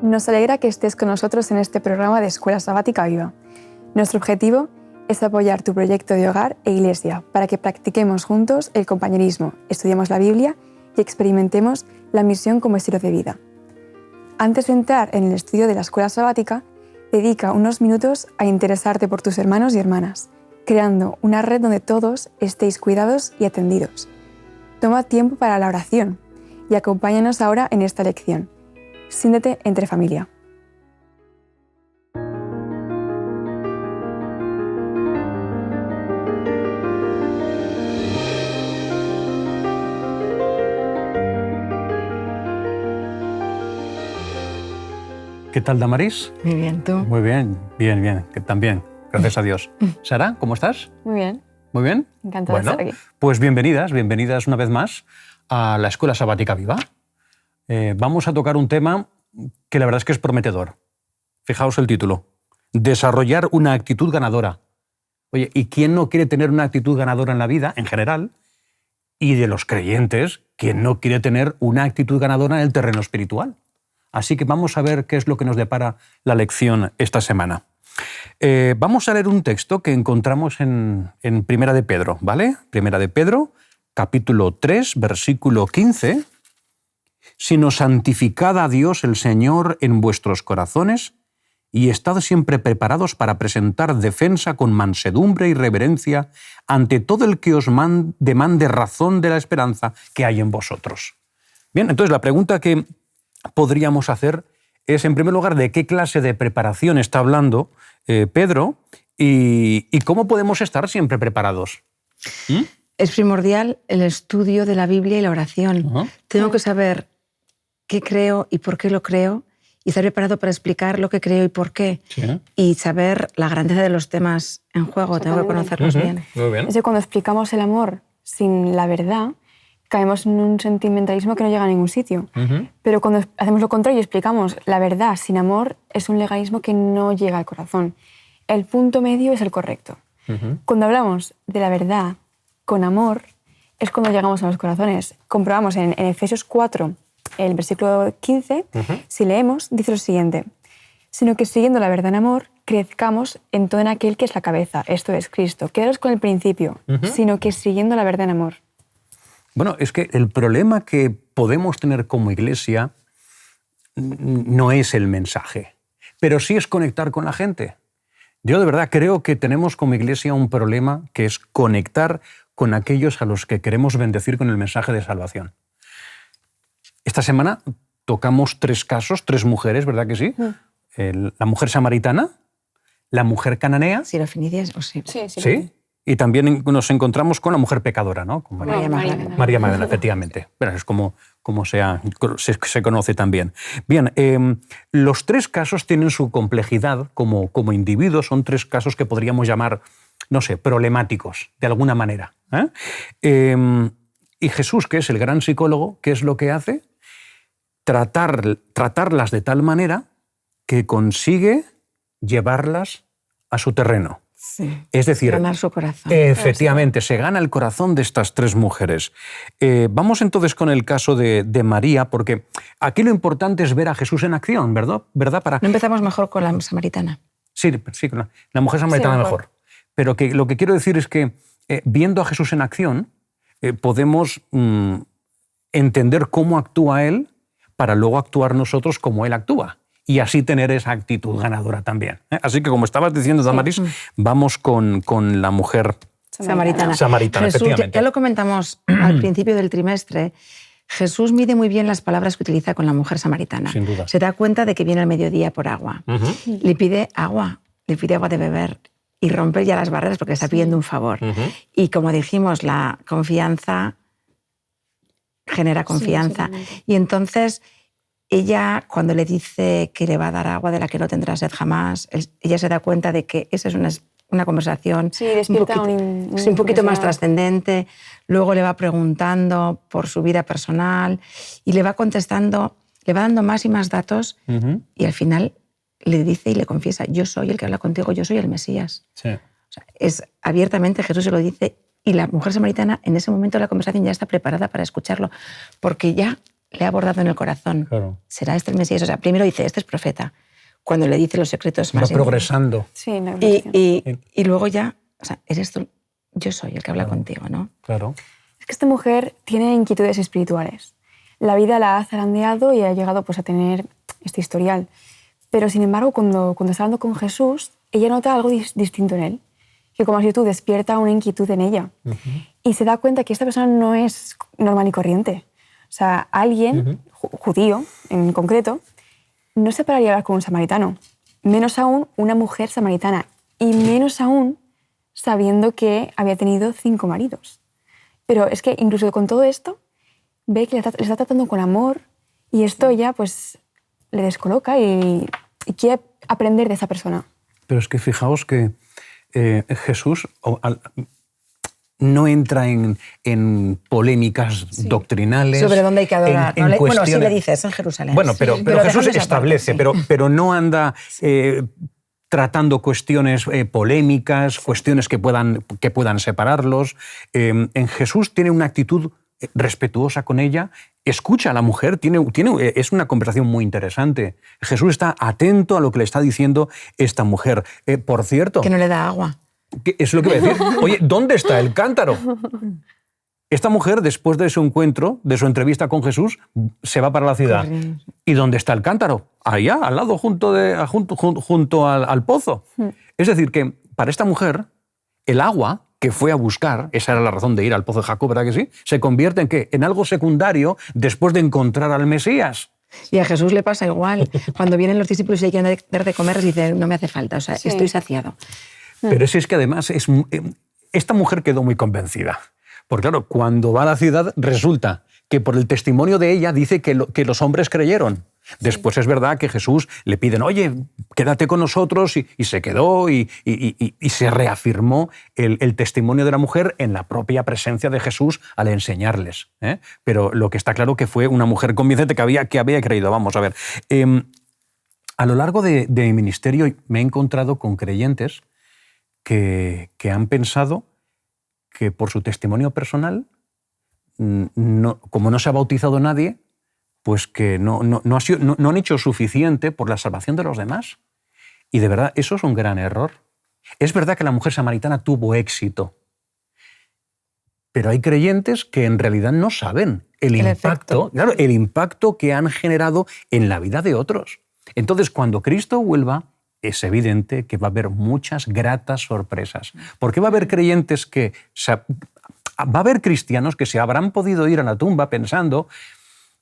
Nos alegra que estés con nosotros en este programa de Escuela Sabática Viva. Nuestro objetivo es apoyar tu proyecto de hogar e iglesia para que practiquemos juntos el compañerismo, estudiemos la Biblia y experimentemos la misión como estilo de vida. Antes de entrar en el estudio de la Escuela Sabática, dedica unos minutos a interesarte por tus hermanos y hermanas, creando una red donde todos estéis cuidados y atendidos. Toma tiempo para la oración y acompáñanos ahora en esta lección. Siéntete entre familia. ¿Qué tal, Damaris? Muy bien, ¿tú? Muy bien, bien, que también, gracias a Dios. Sara, ¿cómo estás? Muy bien. Muy bien. Encantada de estar aquí. Pues bienvenidas una vez más a la Escuela Sabática Viva. Vamos a tocar un tema que la verdad es que es prometedor. Fijaos el título: desarrollar una actitud ganadora. Oye, ¿y quién no quiere tener una actitud ganadora en la vida, en general? Y de los creyentes, ¿quién no quiere tener una actitud ganadora en el terreno espiritual? Así que vamos a ver qué es lo que nos depara la lección esta semana. Vamos a leer un texto que encontramos en Primera de Pedro, ¿vale? Primera de Pedro, capítulo 3, versículo 15. Sino santificad a Dios el Señor en vuestros corazones y estad siempre preparados para presentar defensa con mansedumbre y reverencia ante todo el que os demande razón de la esperanza que hay en vosotros. Bien, entonces la pregunta que podríamos hacer es, en primer lugar, ¿de qué clase de preparación está hablando Pedro y cómo podemos estar siempre preparados? Es primordial el estudio de la Biblia y la oración. Tengo que saber qué creo y por qué lo creo y estar preparado para explicar lo que creo y por qué. Sí. Y saber la grandeza de los temas en juego. Tengo que conocerlos bien. Muy bien. Es que cuando explicamos el amor sin la verdad, caemos en un sentimentalismo que no llega a ningún sitio. Pero cuando hacemos lo contrario y explicamos la verdad sin amor, es un legalismo que no llega al corazón. El punto medio es el correcto. Cuando hablamos de la verdad con amor, es cuando llegamos a los corazones. Comprobamos en Efesios 4, el versículo 15, si leemos, dice lo siguiente: sino que siguiendo la verdad en amor, crezcamos en todo en aquel que es la cabeza, esto es Cristo. Quedaros con el principio, sino que siguiendo la verdad en amor. Bueno, es que el problema que podemos tener como iglesia no es el mensaje, pero sí es conectar con la gente. Yo de verdad creo que tenemos como iglesia un problema que es conectar con aquellos a los que queremos bendecir con el mensaje de salvación. Esta semana tocamos 3 casos, 3 mujeres, ¿verdad que sí? La mujer samaritana, la mujer cananea. Sirofenicias, o sí. Sí. Y también nos encontramos con la mujer pecadora, ¿no? Con María Magdalena, efectivamente. Bueno, es como se conoce también. Bien, los 3 casos tienen su complejidad como individuos. Son 3 casos que podríamos llamar, no sé, problemáticos, de alguna manera. Y Jesús, que es el gran psicólogo, ¿qué es lo que hace? Tratarlas de tal manera que consigue llevarlas a su terreno. Sí. Es decir, ganar su corazón. Efectivamente, se gana el corazón de estas 3 mujeres. Vamos entonces con el caso de María, porque aquí lo importante es ver a Jesús en acción, ¿verdad? ¿No empezamos mejor con la samaritana? Sí, con la mujer samaritana mejor. Pero lo que quiero decir es que viendo a Jesús en acción, podemos entender cómo actúa Él para luego actuar nosotros como Él actúa. Y así tener esa actitud ganadora también. Así que, como estabas diciendo, Damaris, vamos con la mujer samaritana. Jesús, efectivamente. Ya lo comentamos al principio del trimestre. Jesús mide muy bien las palabras que utiliza con la mujer samaritana. Sin duda. Se da cuenta de que viene al mediodía por agua. Le pide agua de beber y romper ya las barreras porque está pidiendo un favor. Y como dijimos, la confianza genera confianza. Y entonces ella, cuando le dice que le va a dar agua de la que no tendrá sed jamás, ella se da cuenta de que esa es una conversación un poquito más trascendente. Luego le va preguntando por su vida personal y le va contestando, le va dando más y más datos y al final le dice y le confiesa: yo soy el que habla contigo, yo soy el Mesías. Sí. O sea, es abiertamente, Jesús se lo dice, y la mujer samaritana en ese momento de la conversación ya está preparada para escucharlo, porque ya le ha abordado en el corazón. Claro. ¿Será este el Mesías? O sea, primero dice, este es profeta. Cuando le dice los secretos más Va progresando. Sí, la y luego ya, o sea, eres tú, yo soy el que habla contigo, ¿no? Claro. Es que esta mujer tiene inquietudes espirituales. La vida la ha zarandeado y ha llegado pues, a tener este historial. Pero, sin embargo, cuando está hablando con Jesús, ella nota algo distinto en él, que como has dicho tú, despierta una inquietud en ella. Y se da cuenta que esta persona no es normal y corriente. O sea, alguien, judío en concreto, no se pararía a hablar con un samaritano, menos aún una mujer samaritana, y menos aún sabiendo que había tenido 5 maridos. Pero es que incluso con todo esto, ve que le está tratando con amor, y esto ya pues le descoloca y quiere aprender de esa persona. Pero es que fijaos que Jesús no entra en polémicas doctrinales. Sobre dónde hay que adorar. Bueno, sí le dices, en Jerusalén. Bueno, pero Jesús establece, parte, sí. pero no anda tratando cuestiones polémicas, cuestiones que puedan separarlos. En Jesús tiene una actitud respetuosa con ella, escucha a la mujer, es una conversación muy interesante. Jesús está atento a lo que le está diciendo esta mujer. Por cierto... Que no le da agua. Es lo que voy a decir. Oye, ¿dónde está el cántaro? Esta mujer, después de su encuentro, de su entrevista con Jesús, se va para la ciudad. Corriendo. ¿Y dónde está el cántaro? Allá, al lado, junto al pozo. Es decir, que para esta mujer, el agua que fue a buscar, esa era la razón de ir al pozo de Jacob, ¿verdad que sí? Se convierte en ¿qué? En algo secundario después de encontrar al Mesías. Y a Jesús le pasa igual. Cuando vienen los discípulos y hay que dar de comer, les dice, no me hace falta, o sea, Sí. estoy saciado. Pero es que además esta mujer quedó muy convencida. Porque claro, cuando va a la ciudad resulta que por el testimonio de ella dice que los hombres creyeron. Después es verdad que Jesús le piden, oye, quédate con nosotros, y se quedó y se reafirmó el testimonio de la mujer en la propia presencia de Jesús al enseñarles. Pero lo que está claro que fue una mujer convincente que había creído. Vamos a ver. A lo largo de mi ministerio me he encontrado con creyentes que han pensado que por su testimonio personal, como no se ha bautizado nadie, pues que no han hecho suficiente por la salvación de los demás. Y de verdad, eso es un gran error. Es verdad que la mujer samaritana tuvo éxito, pero hay creyentes que en realidad no saben el impacto que han generado en la vida de otros. Entonces, cuando Cristo vuelva, es evidente que va a haber muchas gratas sorpresas. Porque va a haber creyentes va a haber cristianos que se habrán podido ir a la tumba pensando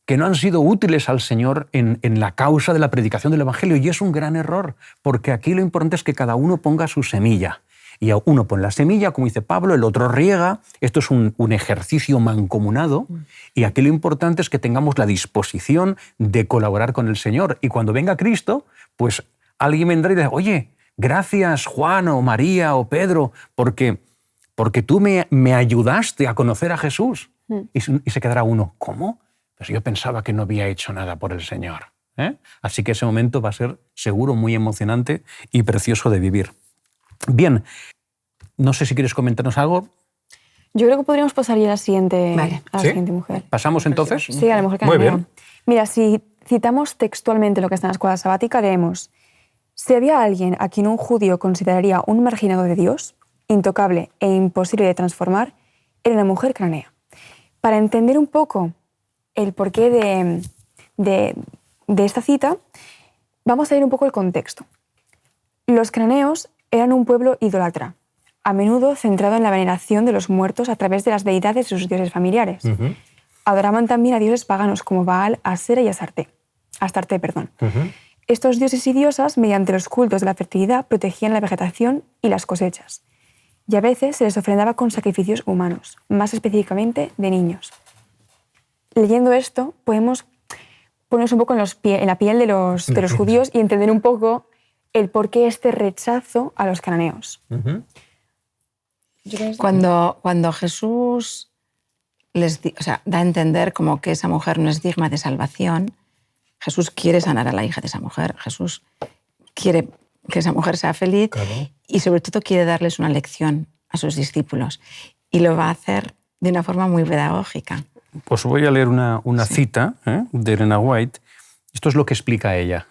que no han sido útiles al Señor en la causa de la predicación del Evangelio. Y es un gran error, porque aquí lo importante es que cada uno ponga su semilla. Y uno pone la semilla, como dice Pablo, el otro riega. Esto es un ejercicio mancomunado. Y aquí lo importante es que tengamos la disposición de colaborar con el Señor. Y cuando venga Cristo, pues alguien vendrá y dirá, oye, gracias Juan o María o Pedro, porque tú me ayudaste a conocer a Jesús. Y se quedará uno, ¿cómo? Pues yo pensaba que no había hecho nada por el Señor. Así que ese momento va a ser seguro muy emocionante y precioso de vivir. Bien, no sé si quieres comentarnos algo. Yo creo que podríamos pasar ya a la siguiente, Vale. a la ¿Sí? siguiente mujer. ¿Pasamos entonces? Sí, a la mujer Muy cananea. bien. Mira, si citamos textualmente lo que está en la escuela sabática, leemos: si había alguien a quien un judío consideraría un marginado de Dios, intocable e imposible de transformar, era una mujer cananea. Para entender un poco el porqué de esta cita, vamos a ver un poco el contexto. Los cananeos eran un pueblo idólatra, a menudo centrado en la veneración de los muertos a través de las deidades de sus dioses familiares. Adoraban también a dioses paganos como Baal, Asera y Astarte. Estos dioses y diosas, mediante los cultos de la fertilidad, protegían la vegetación y las cosechas. Y a veces se les ofrendaba con sacrificios humanos, más específicamente de niños. Leyendo esto, podemos ponernos un poco en la piel de los judíos y entender un poco el por qué este rechazo a los cananeos. Cuando Jesús da a entender como que esa mujer no es digna de salvación, Jesús quiere sanar a la hija de esa mujer. Jesús quiere que esa mujer sea feliz, claro, y sobre todo quiere darles una lección a sus discípulos. Y lo va a hacer de una forma muy pedagógica. Os voy a leer una cita de Elena White. Esto es lo que explica ella.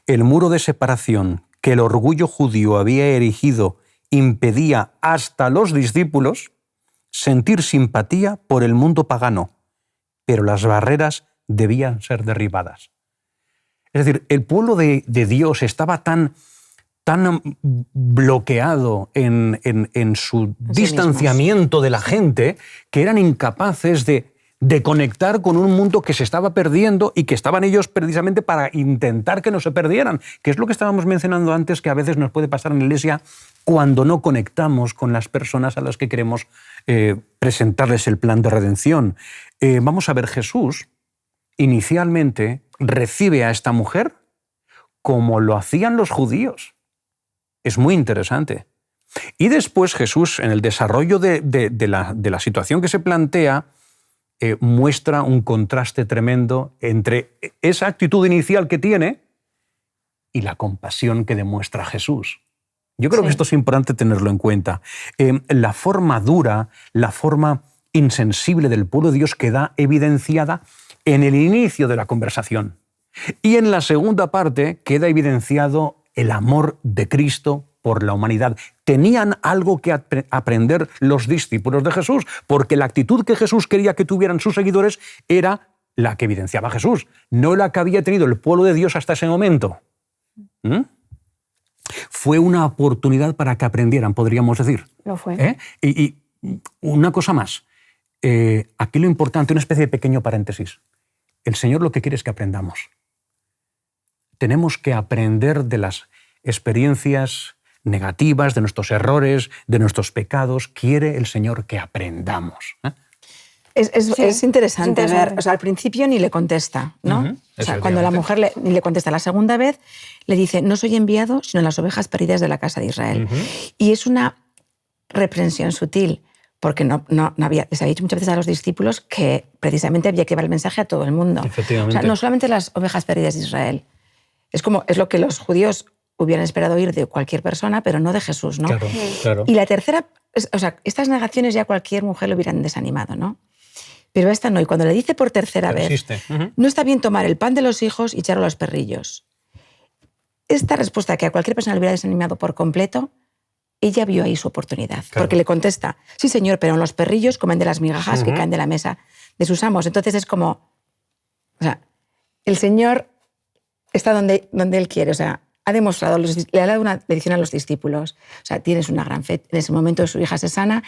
El muro de separación que el orgullo judío había erigido impedía hasta los discípulos sentir simpatía por el mundo pagano, pero las barreras debían ser derribadas. Es decir, el pueblo de Dios estaba tan bloqueado en su distanciamiento de la gente que eran incapaces de conectar con un mundo que se estaba perdiendo y que estaban ellos precisamente para intentar que no se perdieran, que es lo que estábamos mencionando antes, que a veces nos puede pasar en la Iglesia cuando no conectamos con las personas a las que queremos presentarles el plan de redención. Vamos a ver, Jesús inicialmente recibe a esta mujer como lo hacían los judíos. Es muy interesante. Y después Jesús, en el desarrollo de la situación que se plantea, muestra un contraste tremendo entre esa actitud inicial que tiene y la compasión que demuestra Jesús. Yo creo que esto es importante tenerlo en cuenta. La forma dura, la forma insensible del pueblo de Dios queda evidenciada en el inicio de la conversación. Y en la segunda parte queda evidenciado el amor de Cristo por la humanidad. Tenían algo que aprender los discípulos de Jesús, porque la actitud que Jesús quería que tuvieran sus seguidores era la que evidenciaba Jesús, no la que había tenido el pueblo de Dios hasta ese momento. Fue una oportunidad para que aprendieran, podríamos decir. Lo fue. Y una cosa más. Aquí lo importante, una especie de pequeño paréntesis. El Señor lo que quiere es que aprendamos. Tenemos que aprender de las experiencias negativas, de nuestros errores, de nuestros pecados. Quiere el Señor que aprendamos. Es interesante ver, o sea, al principio ni le contesta, ¿no? O sea, cuando la mujer ni le contesta la segunda vez, le dice, no soy enviado, sino las ovejas perdidas de la casa de Israel. Y es una reprensión sutil, porque no había, les había dicho muchas veces a los discípulos que precisamente había que llevar el mensaje a todo el mundo. Efectivamente. O sea, no solamente las ovejas perdidas de Israel. Es lo que los judíos hubieran esperado oír de cualquier persona, pero no de Jesús, ¿no? Claro, claro. Y la tercera, o sea, estas negaciones ya cualquier mujer lo hubieran desanimado, ¿no? Pero esta no. Y cuando le dice por tercera vez, no está bien tomar el pan de los hijos y echarlo a los perrillos. Esta respuesta que a cualquier persona le hubiera desanimado por completo, ella vio ahí su oportunidad. Claro. Porque le contesta, sí señor, pero los perrillos comen de las migajas que caen de la mesa de sus amos. Entonces es como, o sea, el Señor está donde Él quiere. O sea, ha demostrado, le ha dado una lección a los discípulos. O sea, tienes una gran fe. En ese momento su hija se sana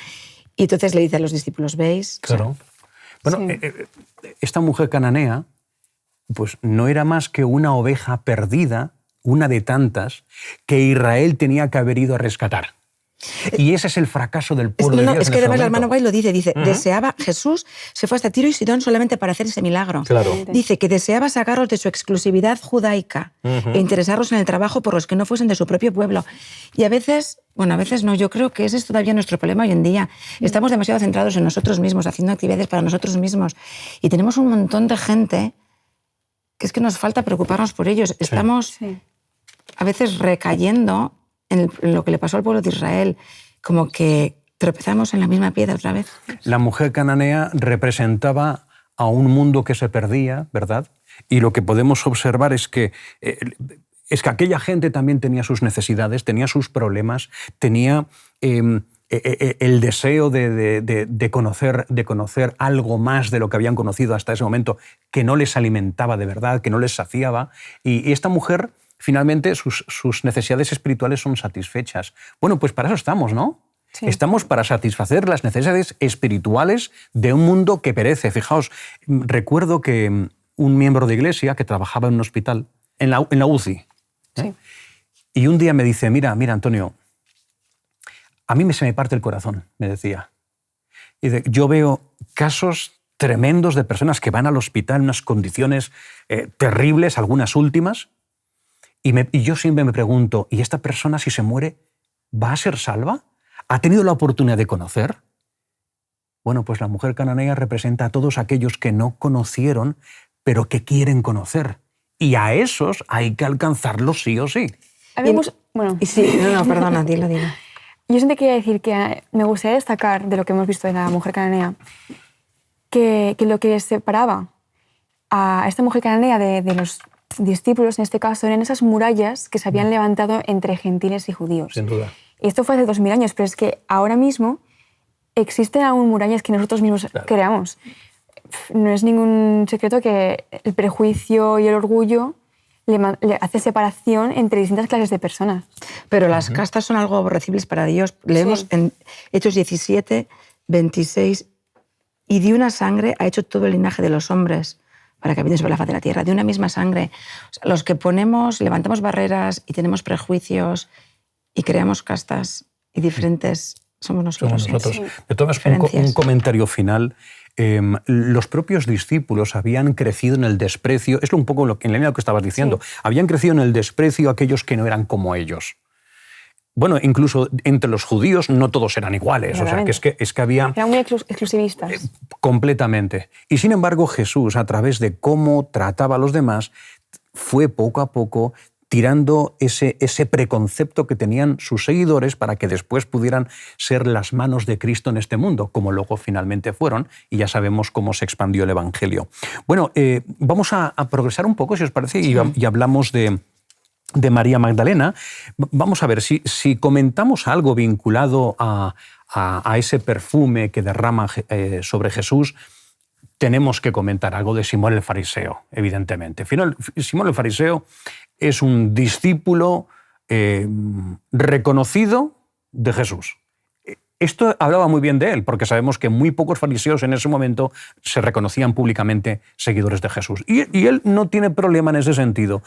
y entonces le dice a los discípulos, ¿veis? Claro. O sea, bueno, esta mujer cananea pues no era más que una oveja perdida, una de tantas, que Israel tenía que haber ido a rescatar. Y ese es el fracaso del pueblo de Dios. Es que además la hermana White lo dice, deseaba, Jesús se fue hasta Tiro y Sidón solamente para hacer ese milagro. Claro. Dice que deseaba sacarlos de su exclusividad judaica e interesarlos en el trabajo por los que no fuesen de su propio pueblo. Y a veces no, yo creo que ese es todavía nuestro problema hoy en día. Estamos demasiado centrados en nosotros mismos, haciendo actividades para nosotros mismos. Y tenemos un montón de gente que es que nos falta preocuparnos por ellos. Estamos a veces recayendo en lo que le pasó al pueblo de Israel, como que tropezamos en la misma piedra otra vez. La mujer cananea representaba a un mundo que se perdía, ¿verdad? Y lo que podemos observar es que aquella gente también tenía sus necesidades, tenía sus problemas, tenía el deseo de conocer algo más de lo que habían conocido hasta ese momento, que no les alimentaba de verdad, que no les saciaba. Y esta mujer, finalmente, sus necesidades espirituales son satisfechas. Bueno, pues para eso estamos, ¿no? Sí. Estamos para satisfacer las necesidades espirituales de un mundo que perece. Fijaos, recuerdo que un miembro de iglesia que trabajaba en un hospital, en la UCI, y un día me dice, mira, Antonio, a mí se me parte el corazón, me decía. Y yo veo casos tremendos de personas que van al hospital en unas condiciones terribles, algunas últimas, y yo siempre me pregunto, ¿y esta persona si se muere va a ser salva? ¿Ha tenido la oportunidad de conocer? Bueno, pues la mujer cananea representa a todos aquellos que no conocieron, pero que quieren conocer. Y a esos hay que alcanzarlos sí o sí. Perdona, dilo. Yo siempre quería decir que me gustaría destacar de lo que hemos visto de la mujer cananea, que lo que separaba a esta mujer cananea de los discípulos, en este caso, eran esas murallas que se habían levantado entre gentiles y judíos. Sin duda. Y esto fue hace 2000 años, pero es que ahora mismo existen aún murallas que nosotros mismos creamos. No es ningún secreto que el prejuicio y el orgullo le hace separación entre distintas clases de personas. Pero las castas son algo aborrecibles para Dios. Leemos en Hechos 17, 26, y de una sangre ha hecho todo el linaje de los hombres para que habiten sobre la faz de la tierra, de una misma sangre. O sea, los que levantamos barreras y tenemos prejuicios y creamos castas y diferentes, somos nosotros. Sí. De todas maneras, un comentario final. Los propios discípulos habían crecido en el desprecio, es un poco en la línea de lo que estabas diciendo, habían crecido en el desprecio a aquellos que no eran como ellos. Bueno, incluso entre los judíos no todos eran iguales, o sea, que es que había... Eran muy exclusivistas. Completamente. Y sin embargo Jesús, a través de cómo trataba a los demás, fue poco a poco tirando ese preconcepto que tenían sus seguidores para que después pudieran ser las manos de Cristo en este mundo, como luego finalmente fueron, y ya sabemos cómo se expandió el Evangelio. Bueno, vamos a progresar un poco, si os parece, y hablamos de María Magdalena. Vamos a ver, si comentamos algo vinculado a ese perfume que derrama sobre Jesús, tenemos que comentar algo de Simón el Fariseo, evidentemente. Simón el Fariseo es un discípulo reconocido de Jesús. Esto hablaba muy bien de él, porque sabemos que muy pocos fariseos en ese momento se reconocían públicamente seguidores de Jesús. Y él no tiene problema en ese sentido.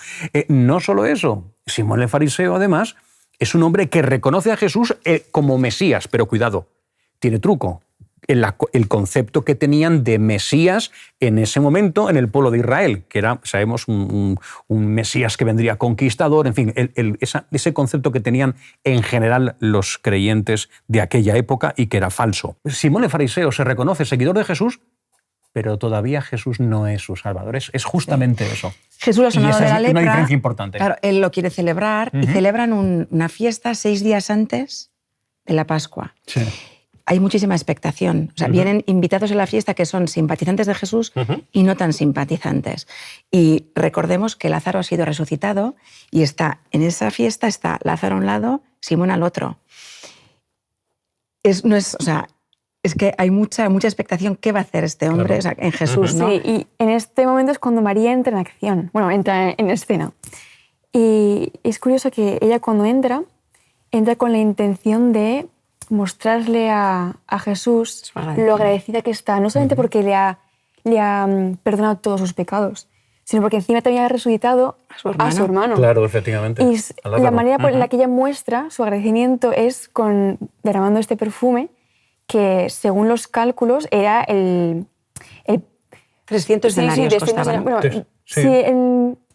No solo eso, Simón el Fariseo, además, es un hombre que reconoce a Jesús como Mesías, pero cuidado, tiene truco. El concepto que tenían de Mesías en ese momento en el pueblo de Israel, que era, sabemos, un Mesías que vendría conquistador, en fin, ese concepto que tenían en general los creyentes de aquella época y que era falso. Simón el Fariseo se reconoce seguidor de Jesús, pero todavía Jesús no es su Salvador. Es justamente eso. Jesús lo sanado de la lepra. Una diferencia importante. Claro, él lo quiere celebrar y celebran una fiesta 6 días antes de la Pascua. Sí. Hay muchísima expectación. O sea, vienen invitados a la fiesta que son simpatizantes de Jesús y no tan simpatizantes. Y recordemos que Lázaro ha sido resucitado y en esa fiesta está Lázaro a un lado, Simón al otro. Es que hay mucha expectación. ¿Qué va a hacer este hombre? Claro. O sea, en Jesús, ¿no? Sí, y en este momento es cuando María entra en acción. Bueno, entra en escena. Y es curioso que ella cuando entra con la intención de mostrarle a Jesús lo agradecida que está, no solamente porque le ha perdonado todos sus pecados, sino porque encima también ha resucitado a su hermano. Claro, efectivamente. Y la manera por la que ella muestra su agradecimiento es derramando este perfume que, según los cálculos, era el 300 denarios costaban. Bueno,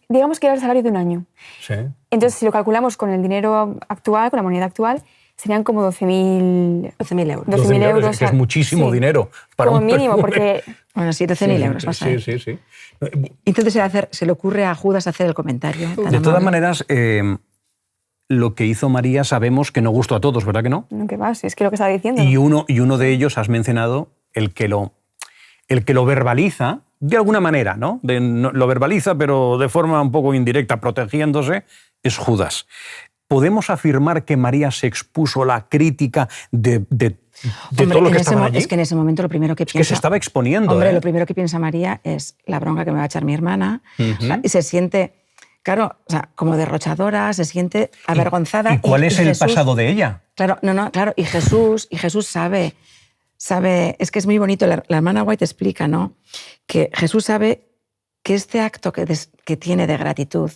digamos que era el salario de un año. Sí. Entonces, si lo calculamos con el dinero actual, con la moneda actual, serían como 12.000 euros. 12.000 euros, es que es muchísimo dinero para como un mínimo, perfume. porque... Bueno, sí, 12.000 euros. Vas a ver. Sí. Entonces se le ocurre a Judas hacer el comentario. De todas maneras, lo que hizo María sabemos que no gustó a todos, ¿verdad que no? No, ¿qué va? Si es que lo que estaba diciendo. Y uno de ellos has mencionado, el que lo verbaliza, de alguna manera, ¿no? Lo verbaliza, pero de forma un poco indirecta, protegiéndose, es Judas. ¿Podemos afirmar que María se expuso a la crítica de todo lo que estaba allí? Es que en ese momento lo primero que piensa... Es que se estaba exponiendo. Hombre, lo primero que piensa María es la bronca que me va a echar mi hermana. O sea, y se siente, claro, o sea, como derrochadora, se siente avergonzada. ¿Y cuál es el pasado de ella? Claro, claro. Y Jesús sabe, es que es muy bonito. La hermana White explica, ¿no? Que Jesús sabe que este acto que tiene de gratitud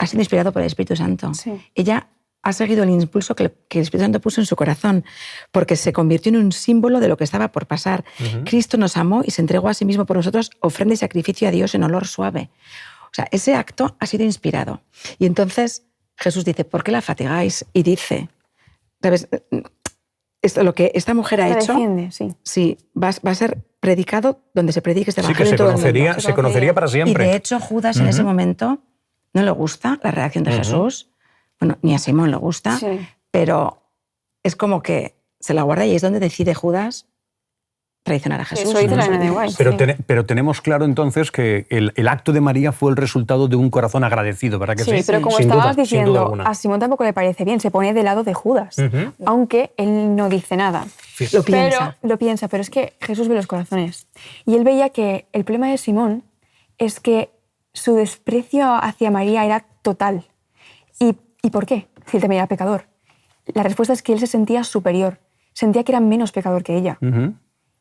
ha sido inspirado por el Espíritu Santo. Sí. Ella ha seguido el impulso que el Espíritu Santo puso en su corazón, porque se convirtió en un símbolo de lo que estaba por pasar. Cristo nos amó y se entregó a sí mismo por nosotros, ofrenda y sacrificio a Dios en olor suave. O sea, ese acto ha sido inspirado. Y entonces Jesús dice, ¿por qué la fatigáis? Y dice, ¿sabes? Lo que esta mujer ha hecho, defiende, sí. va a ser predicado donde se predique este evangelio. Sí, que se conocería para siempre. Y de hecho Judas en ese momento no le gusta la reacción de Jesús. Bueno, ni a Simón le gusta, pero es como que se la guarda y es donde decide Judas traicionar a Jesús. Eso dice la Elena de White. Pero tenemos claro entonces que el acto de María fue el resultado de un corazón agradecido, ¿verdad que sí? Sí, pero como Sin estabas duda, sin duda diciendo, alguna. a Simón tampoco le parece bien, se pone del lado de Judas, aunque él no dice nada. Lo piensa. Lo piensa, pero es que Jesús ve los corazones. Y él veía que el problema de Simón es que su desprecio hacia María era total. ¿Y por qué? Si él también era pecador. La respuesta es que él se sentía superior, sentía que era menos pecador que ella.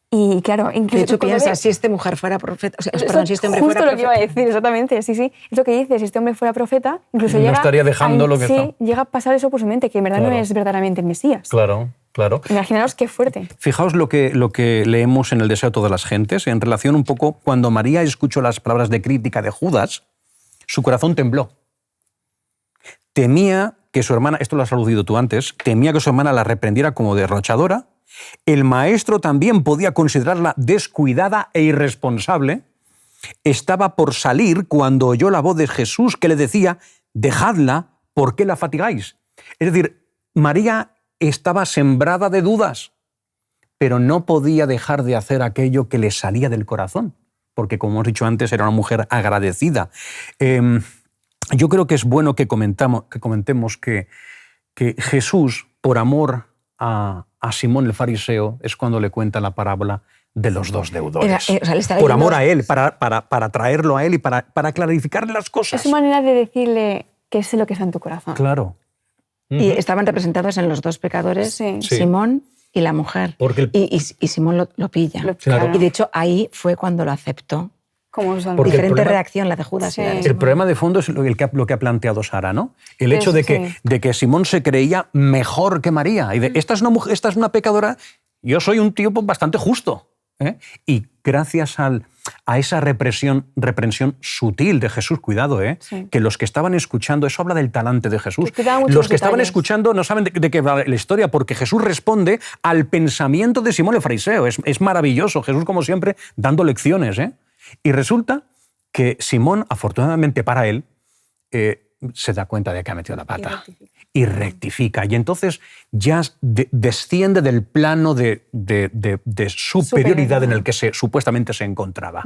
Y claro, incluso De hecho, piensa, si esta mujer fuera profeta, si este hombre fuera justo lo que iba a profeta. decir, exactamente, sí. Es lo que dice, si este hombre fuera profeta, incluso No llega estaría dejando lo que sí, está. llega a pasar eso por su mente, que en verdad Claro. no es verdaderamente el Mesías. Claro. Imaginaos qué fuerte. Fijaos lo que leemos en el Deseo de todas las gentes, en relación un poco, cuando María escuchó las palabras de crítica de Judas, su corazón tembló. Temía que su hermana, esto lo has aludido tú antes, temía que su hermana la reprendiera como derrochadora. El maestro también podía considerarla descuidada e irresponsable. Estaba por salir cuando oyó la voz de Jesús que le decía, dejadla, ¿por qué la fatigáis? Es decir, María estaba sembrada de dudas, pero no podía dejar de hacer aquello que le salía del corazón, porque como hemos dicho antes, era una mujer agradecida. Yo creo que es bueno que comentemos que Jesús, por amor a Simón el fariseo, es cuando le cuenta la parábola de los dos deudores. Por amor a él, para traerlo a él y para clarificarle las cosas. Es su manera de decirle que sé lo que está en tu corazón. Claro. Y estaban representados en los dos pecadores, Sí. Simón y la mujer. Porque y Simón lo pilla. Claro. Y de hecho ahí fue cuando lo aceptó. Como un salmo. Porque el Diferente problema- reacción la de Judas y la de Sí. El Simón. problema de fondo es lo que ha planteado Sara, ¿no? El hecho de que Simón se creía mejor que María. Y esta es una pecadora, yo soy un tío pues, bastante justo. Y gracias a esa reprensión sutil de Jesús, cuidado, que los que estaban escuchando, eso habla del talante de Jesús. Que daba muchos Los que estaban detalles. escuchando no saben de qué va la historia, porque Jesús responde al pensamiento de Simón el fariseo. Es maravilloso, Jesús como siempre dando lecciones. Y resulta que Simón, afortunadamente para él, se da cuenta de que ha metido la pata y rectifica. Y entonces ya desciende del plano de superioridad en el que supuestamente se encontraba.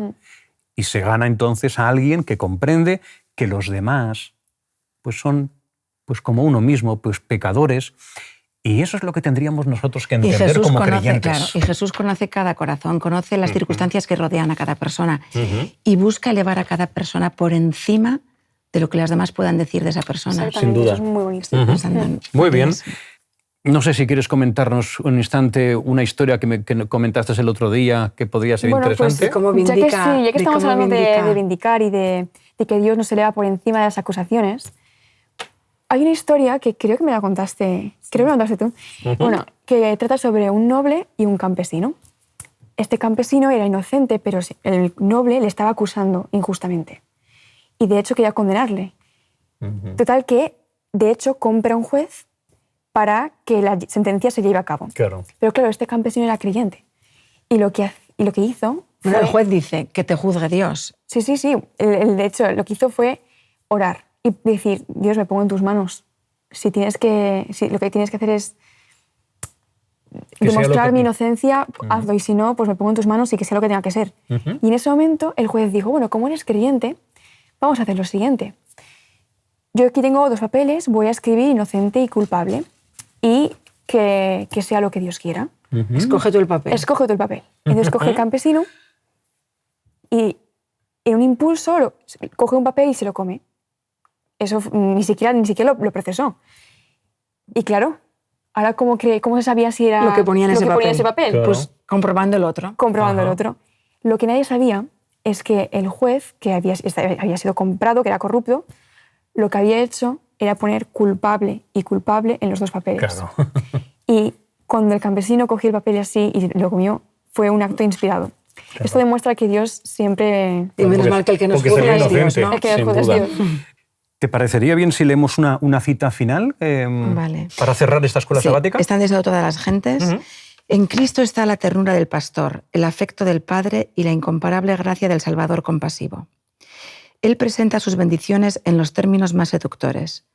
Y se gana entonces a alguien que comprende que los demás pues son pues como uno mismo, pues pecadores. Y eso es lo que tendríamos nosotros que entender como creyentes. Claro, y Jesús conoce cada corazón, conoce las circunstancias que rodean a cada persona y busca elevar a cada persona por encima de lo que las demás puedan decir de esa persona. Sin duda. Eso es muy bonito. Muy bien. No sé si quieres comentarnos un instante una historia que comentaste el otro día que podría ser interesante. Pues, ya que estamos hablando de vindicar y de que Dios nos eleva por encima de las acusaciones, hay una historia que creo que me la contaste tú, bueno, que trata sobre un noble y un campesino. Este campesino era inocente, pero el noble le estaba acusando injustamente. Y de hecho quería condenarle. Total que, de hecho, compra un juez para que la sentencia se lleve a cabo. Claro. Pero claro, este campesino era creyente. Y lo que hizo... Bueno, el juez dice que te juzgue Dios. Sí. De hecho, lo que hizo fue orar y decir, Dios, me pongo en tus manos. Si lo que tienes que hacer es demostrar mi inocencia, hazlo. Y si no, pues me pongo en tus manos y que sea lo que tenga que ser. Y en ese momento el juez dijo, bueno, como eres creyente, vamos a hacer lo siguiente. Yo aquí tengo dos papeles, voy a escribir inocente y culpable y que sea lo que Dios quiera. Escoge tú el papel. Escoge tú el papel. Entonces coge el campesino y en un impulso coge un papel y se lo come. Eso ni siquiera lo procesó. Y claro, ahora ¿cómo se sabía si era lo que ponía en ese papel? Claro. Pues comprobando el otro. Comprobando el otro. Lo que nadie sabía es que el juez, que había sido comprado, que era corrupto, lo que había hecho era poner culpable y culpable en los dos papeles. Claro. Y cuando el campesino cogió el papel así y lo comió, fue un acto inspirado. Claro. Esto demuestra que Dios siempre... Y menos mal que el que nos juzga es Dios, ¿no? El que nos juzga es Dios. ¿Te parecería bien si leemos una cita final vale. para cerrar esta escuela sabática? Están deseando todas las gentes. En Cristo está la ternura del pastor, el afecto del Padre y la incomparable gracia del Salvador compasivo. Él presenta sus bendiciones en los términos más seductores.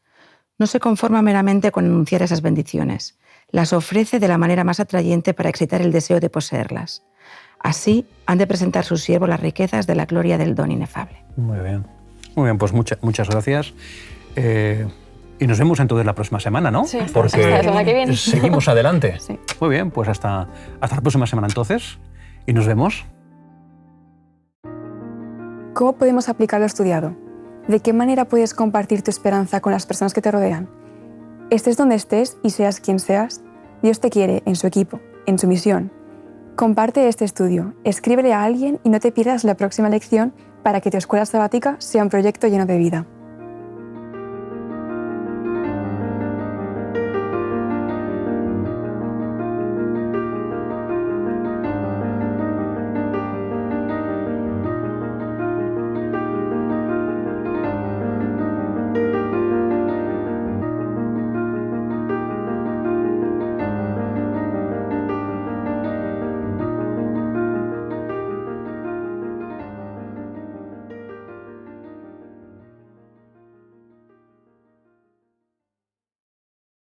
No se conforma meramente con enunciar esas bendiciones. Las ofrece de la manera más atrayente para excitar el deseo de poseerlas. Así han de presentar sus siervos las riquezas de la gloria del don inefable. Muy bien, pues muchas gracias. Y nos vemos entonces la próxima semana, ¿no? Sí, porque hasta la semana que viene. seguimos adelante. Sí. Muy bien, pues hasta la próxima semana entonces y nos vemos. ¿Cómo podemos aplicar lo estudiado? ¿De qué manera puedes compartir tu esperanza con las personas que te rodean? Estés donde estés y seas quien seas, Dios te quiere en su equipo, en su misión. Comparte este estudio, escríbele a alguien y no te pierdas la próxima lección para que tu escuela sabática sea un proyecto lleno de vida.